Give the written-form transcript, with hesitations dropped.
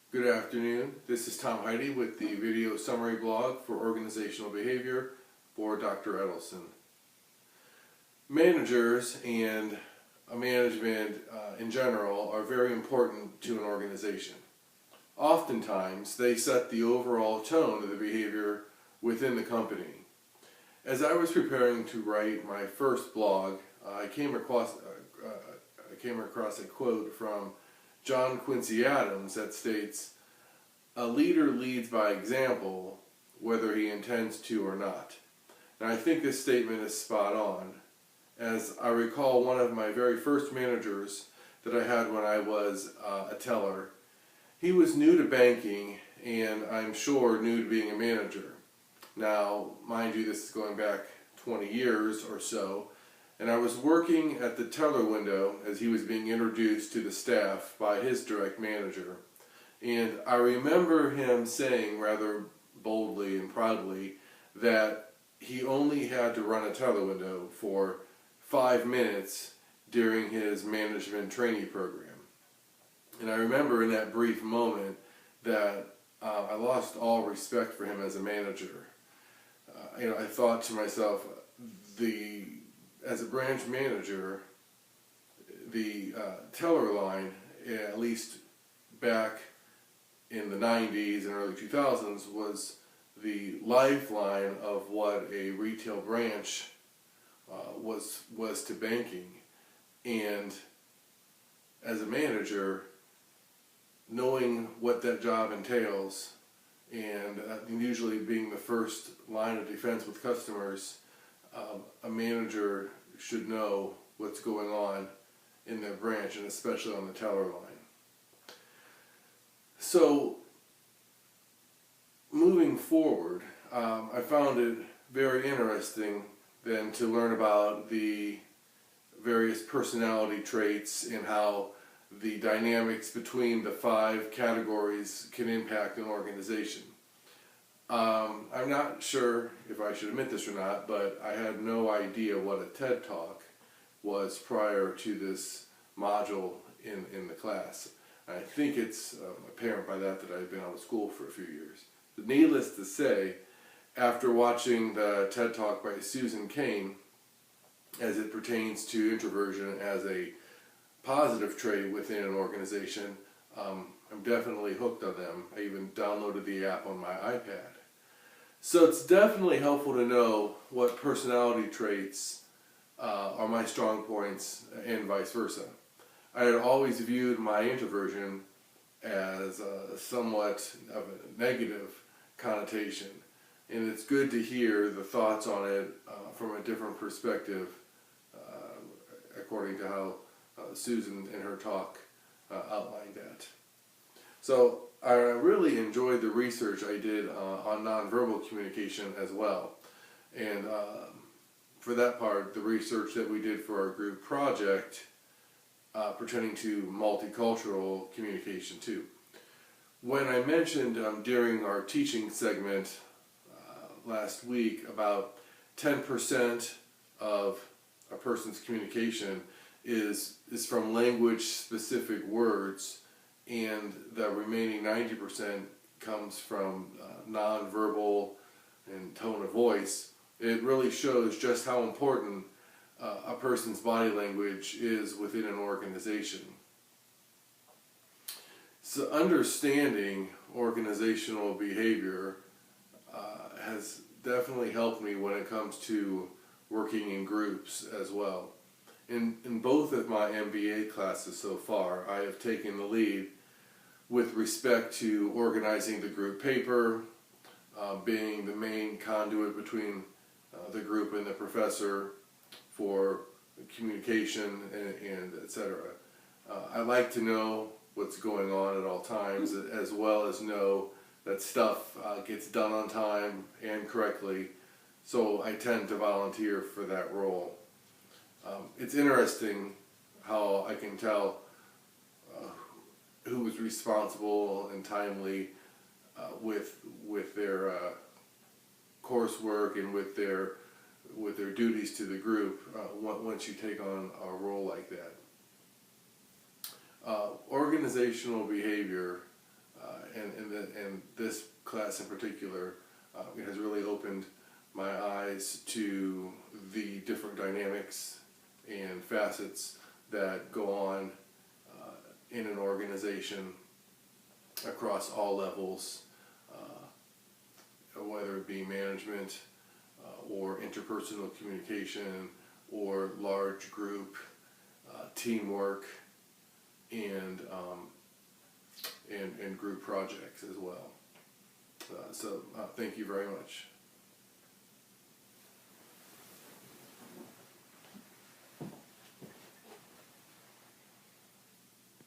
Good afternoon. This is Tom Heidi with the video summary blog for organizational behavior for Dr. Edelson. Managers and management in general are very important to an organization. Oftentimes, they set the overall tone of the behavior within the company. As I was preparing to write my first blog, I came across a quote from John Quincy Adams that states, "A leader leads by example, whether he intends to or not." And I think this statement is spot on, as I recall one of my very first managers that I had when I was a teller. He was new to banking, and I'm sure new to being a manager. Now, mind you, this is going back 20 years or so, and I was working at the teller window as he was being introduced to the staff by his direct manager. And I remember him saying rather boldly and proudly that he only had to run a teller window for 5 minutes during his management trainee program. And I remember in that brief moment that I lost all respect for him as a manager. I thought to myself, as a branch manager, the teller line, at least back in the 90s and early 2000s, was the lifeline of what a retail branch was to banking. And as a manager, knowing what that job entails, and usually being the first line of defense with customers, a manager should know what's going on in their branch, and especially on the teller line. So, moving forward, I found it very interesting then to learn about the various personality traits and how the dynamics between the 5 categories can impact an organization. I'm not sure if I should admit this or not, but I had no idea what a TED Talk was prior to this module in the class. I think it's apparent by that I've been out of school for a few years. But needless to say, after watching the TED Talk by Susan Cain, as it pertains to introversion as a positive trait within an organization, I'm definitely hooked on them. I even downloaded the app on my iPad. So it's definitely helpful to know what personality traits are my strong points and vice versa. I had always viewed my introversion as somewhat of a negative connotation, and it's good to hear the thoughts on it from a different perspective, according to how Susan in her talk outlined that. So I really enjoyed the research I did on nonverbal communication as well. And for that part, the research that we did for our group project pertaining to multicultural communication too. When I mentioned during our teaching segment last week about 10% of a person's communication is from language-specific words, and the remaining 90% comes from nonverbal and tone of voice, it really shows just how important a person's body language is within an organization. So understanding organizational behavior has definitely helped me when it comes to working in groups as well. In both of my MBA classes so far, I have taken the lead with respect to organizing the group paper, being the main conduit between the group and the professor for communication and etc. I like to know what's going on at all times, as well as know that stuff gets done on time and correctly, so I tend to volunteer for that role. It's interesting how I can tell who was responsible and timely with their coursework and with their duties to the group once you take on a role like that. Organizational behavior and this class in particular has really opened my eyes to the different dynamics and facets that go on in an organization across all levels, whether it be management or interpersonal communication or large group teamwork and group projects as well. So thank you very much.